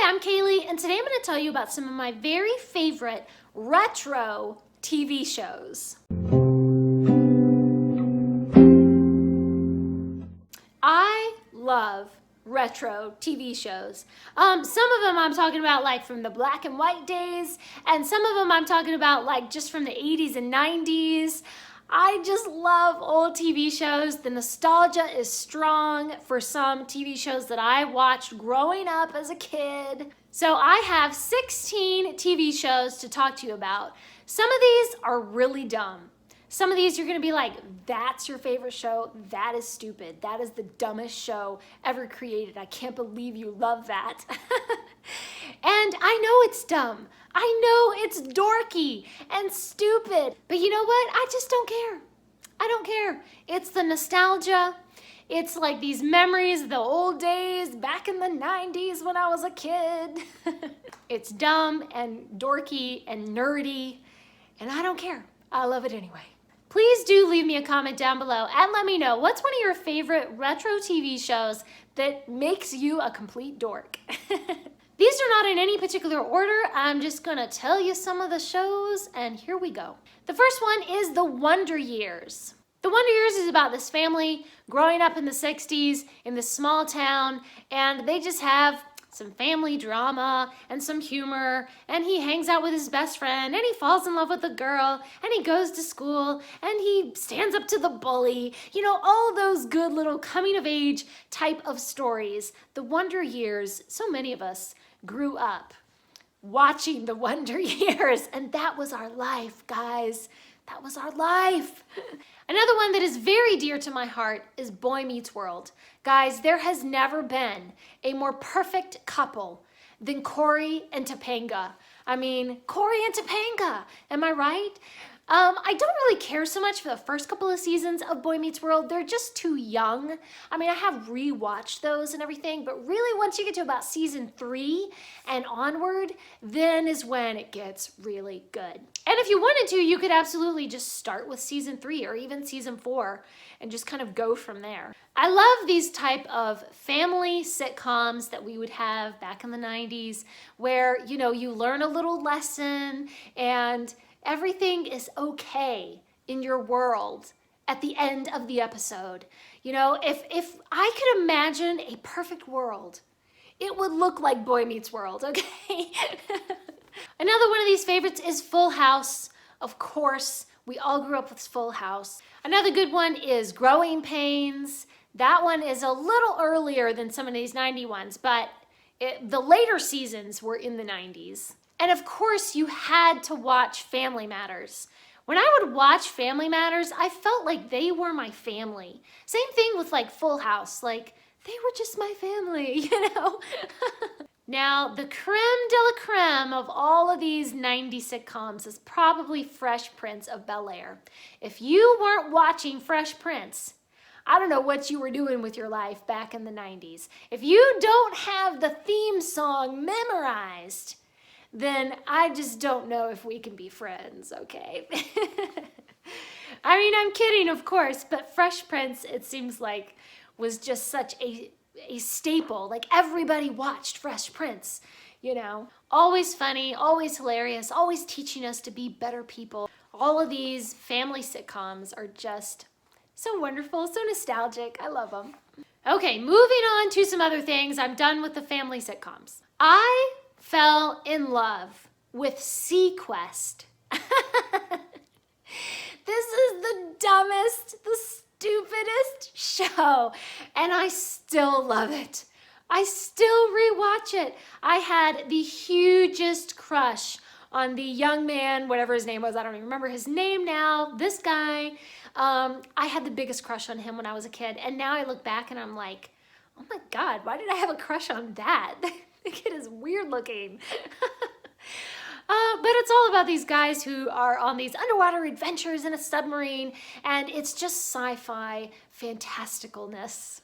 Hi, I'm Kaylee, and today I'm going to tell you about some of my very favorite retro TV shows. I love retro TV shows. Some of them I'm talking about like from the black and white days, and some of them I'm talking about like just from the 80s and 90s. I just love old TV shows. The nostalgia is strong for some TV shows that I watched growing up as a kid. So I have 16 TV shows to talk to you about. Some of these are really dumb. Some of these you're gonna be like, that's your favorite show? That is stupid. That is the dumbest show ever created. I can't believe you love that. And I know it's dumb. I know it's dorky and stupid. But you know what? I just don't care. I don't care. It's the nostalgia. It's like these memories of the old days back in the 90s when I was a kid. It's dumb and dorky and nerdy, and I don't care. I love it anyway. Please do leave me a comment down below and let me know what's one of your favorite retro TV shows that makes you a complete dork. These are not in any particular order. I'm just gonna tell you some of the shows, and here we go. The first one is The Wonder Years. The Wonder Years is about this family growing up in the 60s in this small town, and they just have some family drama and some humor, and he hangs out with his best friend, and he falls in love with a girl, and he goes to school, and he stands up to the bully. You know, all those good little coming of age type of stories. The Wonder Years, so many of us grew up watching The Wonder Years, and that was our life, guys. That was our life. Another one that is very dear to my heart is Boy Meets World. Guys, there has never been a more perfect couple than Corey and Topanga. I mean, Corey and Topanga, am I right? I don't really care so much for the first couple of seasons of Boy Meets World. They're just too young. I mean, I have rewatched those and everything, but really once you get to about season 3 and onward, then is when it gets really good. And if you wanted to, you could absolutely just start with season 3 or even season 4 and just kind of go from there. I love these type of family sitcoms that we would have back in the 90s where, you know, you learn a little lesson and everything is okay in your world at the end of the episode. You know, if I could imagine a perfect world, it would look like Boy Meets World, okay? Another one of these favorites is Full House. Of course, we all grew up with Full House. Another good one is Growing Pains. That one is a little earlier than some of these 90 ones, but the later seasons were in the 90s. And of course, you had to watch Family Matters. When I would watch Family Matters, I felt like they were my family. Same thing with like Full House, like they were just my family, you know? Now, the creme de la creme of all of these 90 sitcoms is probably Fresh Prince of Bel-Air. If you weren't watching Fresh Prince, I don't know what you were doing with your life back in the 90s. If you don't have the theme song memorized, then I just don't know if we can be friends, okay? I mean, I'm kidding, of course, but Fresh Prince, it seems like, was just such a staple. Like, everybody watched Fresh Prince, you know? Always funny, always hilarious, always teaching us to be better people. All of these family sitcoms are just so wonderful, so nostalgic. I love them. Okay, moving on to some other things. I'm done with the family sitcoms. I fell in love with seaQuest. This is the dumbest, the stupidest show, and I still love it. I still rewatch it. I had the hugest crush on the young man, whatever his name was, I don't even remember his name now, this guy. I had the biggest crush on him when I was a kid, and now I look back and I'm like, oh my God, why did I have a crush on that? The kid is weird looking. But it's all about these guys who are on these underwater adventures in a submarine, and it's just sci-fi fantasticalness.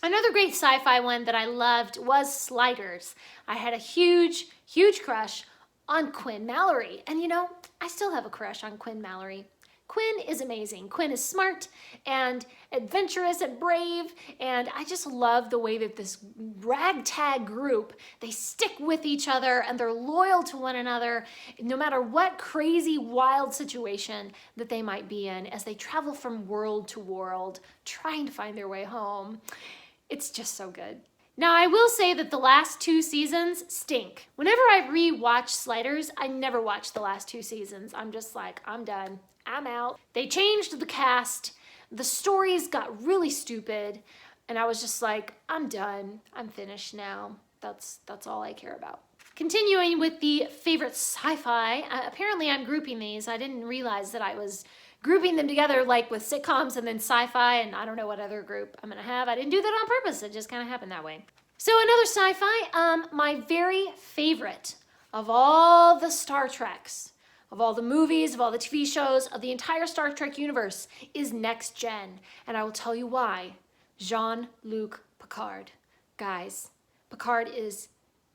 Another great sci-fi one that I loved was Sliders. I had a huge, huge crush on Quinn Mallory. And you know, I still have a crush on Quinn Mallory. Quinn is amazing. Quinn is smart and adventurous and brave, and I just love the way that this ragtag group, they stick with each other and they're loyal to one another no matter what crazy, wild situation that they might be in as they travel from world to world, trying to find their way home. It's just so good. Now, I will say that the last 2 seasons stink. Whenever I re-watch Sliders, I never watch the last 2 seasons. I'm just like, I'm done. I'm out. They changed the cast. The stories got really stupid. And I was just like, I'm done. I'm finished now. That's all I care about. Continuing with the favorite sci-fi. Apparently, I'm grouping these. I didn't realize that I was grouping them together like with sitcoms and then sci-fi, and I don't know what other group I'm gonna have. I didn't do that on purpose. It just kind of happened that way. So another sci-fi, my very favorite of all the Star Treks, of all the movies, of all the TV shows, of the entire Star Trek universe is Next Gen. And I will tell you why. Jean-Luc Picard. Guys, Picard is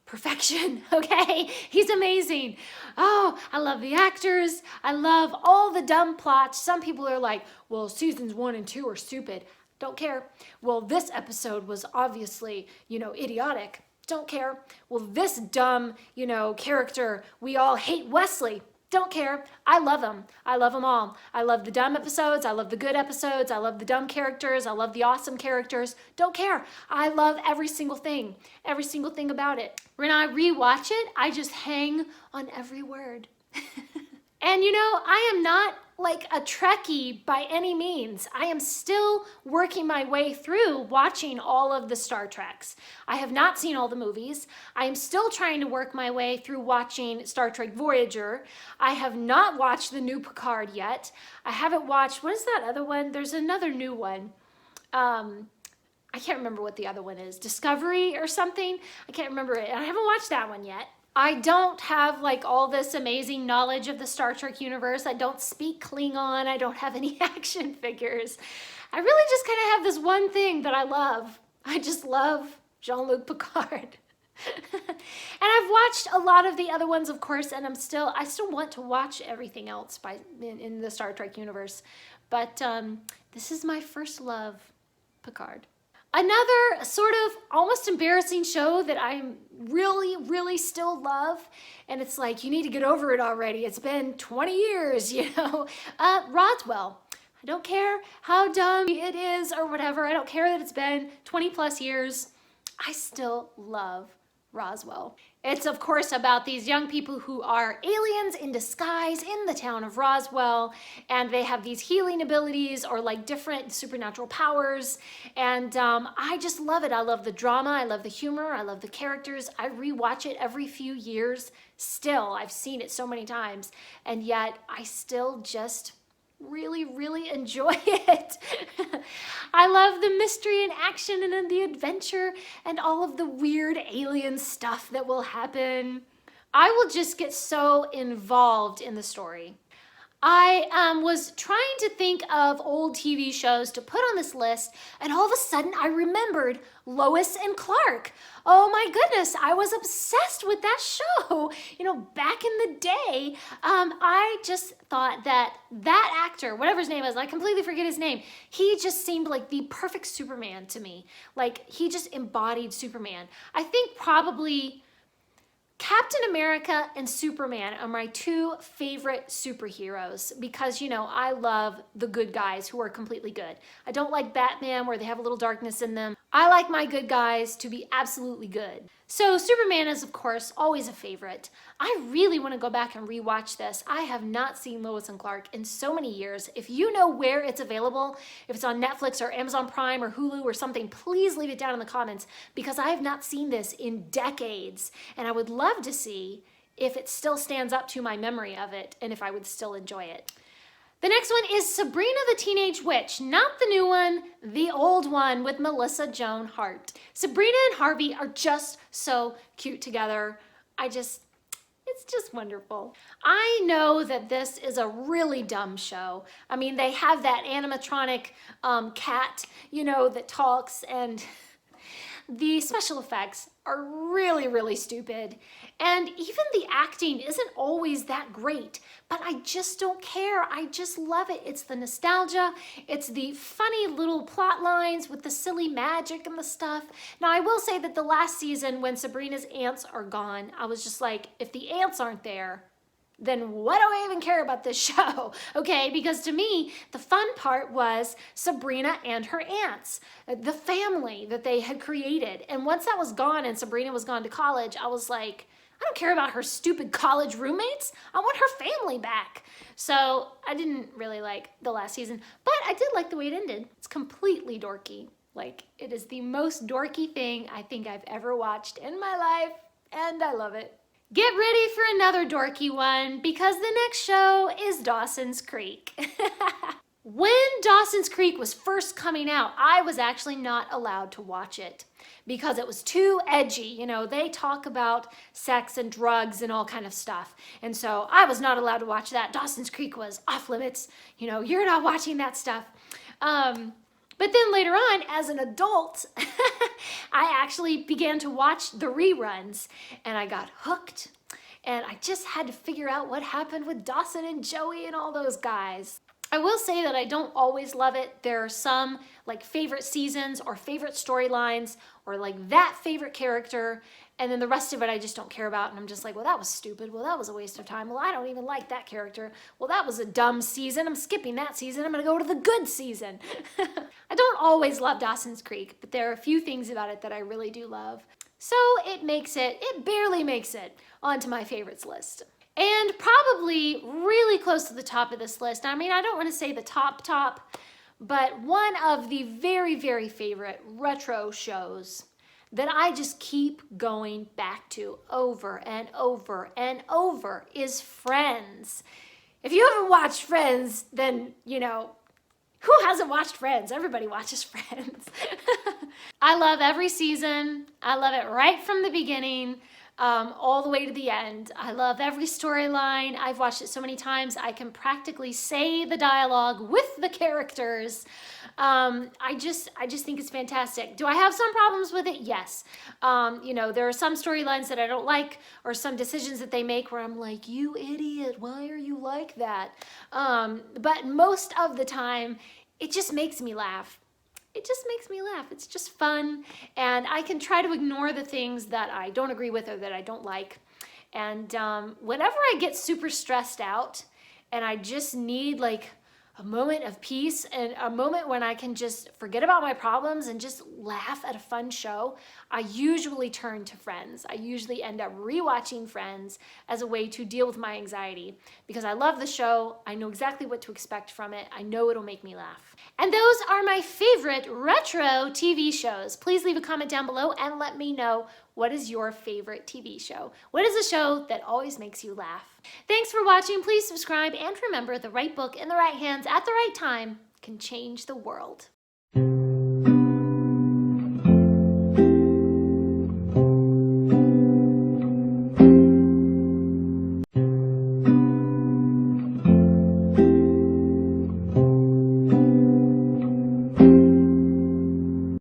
perfection, okay? He's amazing. Oh, I love the actors. I love all the dumb plots. Some people are like, well, seasons 1 and 2 are stupid. Don't care. Well, this episode was obviously, idiotic. Don't care. Well, this dumb, character, we all hate Wesley. Don't care. I love them. I love them all. I love the dumb episodes. I love the good episodes. I love the dumb characters. I love the awesome characters. Don't care. I love every single thing about it. When I rewatch it, I just hang on every word. And I am not like a Trekkie by any means. I am still working my way through watching all of the Star Treks. I have not seen all the movies. I am still trying to work my way through watching Star Trek Voyager. I have not watched the new Picard yet. I haven't watched, what is that other one? There's another new one. I can't remember what the other one is. Discovery or something? I can't remember it. I haven't watched that one yet. I don't have like all this amazing knowledge of the Star Trek universe. I don't speak Klingon. I don't have any action figures. I really just kind of have this one thing that I love. I just love Jean-Luc Picard. And I've watched a lot of the other ones, of course, and I still want to watch everything else in the Star Trek universe. But this is my first love, Picard. Another sort of almost embarrassing show that I really, really still love, and it's like, you need to get over it already. It's been 20 years, Roswell. I don't care how dumb it is or whatever. I don't care that it's been 20 plus years. I still love Roswell. It's of course about these young people who are aliens in disguise in the town of Roswell, and they have these healing abilities or like different supernatural powers, and I just love it. I love the drama, I love the humor, I love the characters. I rewatch it every few years still. I've seen it so many times, and yet I still just really, really enjoy it. I love the mystery and action and the adventure and all of the weird alien stuff that will happen. I will just get so involved in the story. I was trying to think of old TV shows to put on this list, and all of a sudden I remembered Lois and Clark. Oh my goodness, I was obsessed with that show. Back in the day, I just thought that actor, whatever his name is, I completely forget his name, he just seemed like the perfect Superman to me. Like, he just embodied Superman. I think probably Captain America and Superman are my 2 favorite superheroes because, I love the good guys who are completely good. I don't like Batman where they have a little darkness in them. I like my good guys to be absolutely good. So Superman is, of course, always a favorite. I really want to go back and rewatch this. I have not seen Lois and Clark in so many years. If you know where it's available, if it's on Netflix or Amazon Prime or Hulu or something, please leave it down in the comments because I have not seen this in decades. And I would love to see if it still stands up to my memory of it and if I would still enjoy it. The next one is Sabrina the Teenage Witch, not the new one, the old one with Melissa Joan Hart. Sabrina and Harvey are just so cute together. It's just wonderful. I know that this is a really dumb show. I mean, they have that animatronic cat, that talks, and the special effects are really, really stupid. And even the acting isn't always that great, but I just don't care. I just love it. It's the nostalgia. It's the funny little plot lines with the silly magic and the stuff. Now, I will say that the last season when Sabrina's aunts are gone, I was just like, if the aunts aren't there, then what do I even care about this show? Okay, because to me, the fun part was Sabrina and her aunts, the family that they had created. And once that was gone and Sabrina was gone to college, I was like, I don't care about her stupid college roommates. I want her family back. So I didn't really like the last season, but I did like the way it ended. It's completely dorky. Like, it is the most dorky thing I think I've ever watched in my life, and I love it. Get ready for another dorky one, because the next show is Dawsons Creek. When Dawsons Creek was first coming out, I was actually not allowed to watch it because it was too edgy. You know, they talk about sex and drugs and all kind of stuff. And so I was not allowed to watch that. Dawsons Creek was off limits. You know, you're not watching that stuff. But then later on, as an adult, I actually began to watch the reruns, and I got hooked, and I just had to figure out what happened with Dawson and Joey and all those guys. I will say that I don't always love it. There are some like favorite seasons or favorite storylines or like that favorite character, and then the rest of it I just don't care about, and I'm just like, well, that was stupid. Well, that was a waste of time. Well, I don't even like that character. Well, that was a dumb season. I'm skipping that season. I'm gonna go to the good season. I don't always love Dawsons Creek, but there are a few things about it that I really do love. So it barely makes it onto my favorites list. And probably really close to the top of this list. I mean, I don't want to say the top, but one of the very, very favorite retro shows that I just keep going back to over and over and over is Friends. If you haven't watched Friends, then, you know, who hasn't watched Friends? Everybody watches Friends. I love every season. I love it right from the beginning. All the way to the end. I love every storyline. I've watched it so many times I can practically say the dialogue with the characters. I just think it's fantastic. Do I have some problems with it? Yes. You know, there are some storylines that I don't like, or some decisions that they make where I'm like, you idiot, why are you like that? But most of the time, it just makes me laugh. It just makes me laugh. It's just fun, and I can try to ignore the things that I don't agree with or that I don't like. And whenever I get super stressed out and I just need like a moment of peace and a moment when I can just forget about my problems and just laugh at a fun show, I usually turn to Friends. I usually end up rewatching Friends as a way to deal with my anxiety because I love the show. I know exactly what to expect from it. I know it'll make me laugh. And those are my favorite retro TV shows. Please leave a comment down below and let me know, what is your favorite TV show? What is a show that always makes you laugh? Thanks for watching. Please subscribe, and remember, the right book in the right hands at the right time can change the world.